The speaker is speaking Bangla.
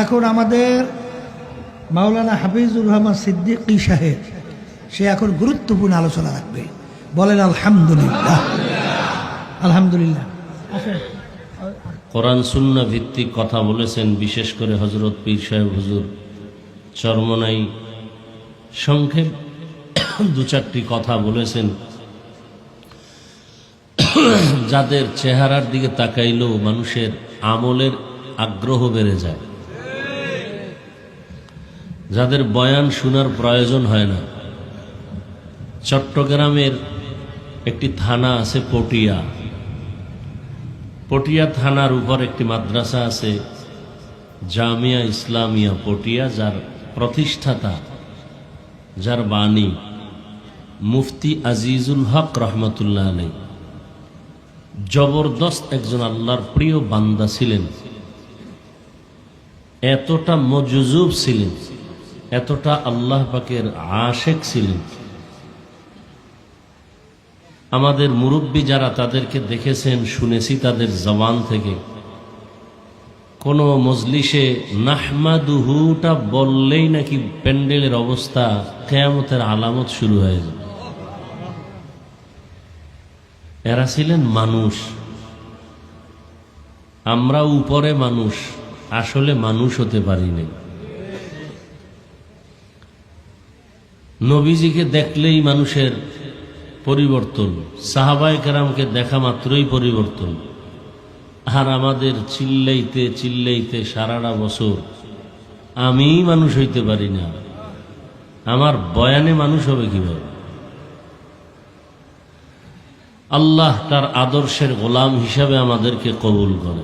এখন আমাদের মাওলানা হাফিজুর রহমান সিদ্দিকী সাহেব সে এখন গুরুত্বপূর্ণ আলোচনা রাখবে। বলেন আলহামদুলিল্লাহ। আলহামদুলিল্লাহ। কোরআন সুন্নাহ ভিত্তিক কথা বলেছেন, বিশেষ করে হযরত পীর সাহেব হুজুর চরমনাই সংক্ষেপ দু চারটি কথা বলেছেন, যাদের চেহারার দিকে তাকাইলেও মানুষের আমলের আগ্রহ বেড়ে যায়, যাদের বয়ান শোনার প্রয়োজন হয় না। চট্টগ্রামের একটি থানা আছে পটিয়া, পটিয়া থানার উপর একটি মাদ্রাসা আছে জামিয়া ইসলামিয়া পটিয়া, যার প্রতিষ্ঠাতা, যার বাণী মুফতি আজিজুল হক রহমতুল্লাহ আলাইহি, জবরদস্ত একজন আল্লাহর প্রিয় বান্দা ছিলেন। এতটা মজজুব ছিলেন, এতটা আল্লাহ পাকের আশেক ছিলেন। আমাদের মুরব্বী যারা তাদেরকে দেখেছেন, শুনেছি তাদের জবান থেকে, কোন মজলিসে নাহমাদুহুটা বললেই নাকি প্যান্ডেলের অবস্থা কিয়ামতের আলামত শুরু হয়ে যায়। এরা ছিলেন মানুষ, আমরা উপরে মানুষ, আসলে মানুষ হতে পারি নাই। নবীজিকে দেখলেই মানুষের পরিবর্তন, সাহাবায়ে কেরামকে দেখা মাত্রই পরিবর্তন। আর আমাদের চিল্লাইতে চিল্লাইতে সারাটা বছর আমি মানুষ হইতে পারি না, আমার বয়ানে মানুষ হবে কিভাবে? আল্লাহ তার আদর্শের গোলাম হিসাবে আমাদেরকে কবুল করে।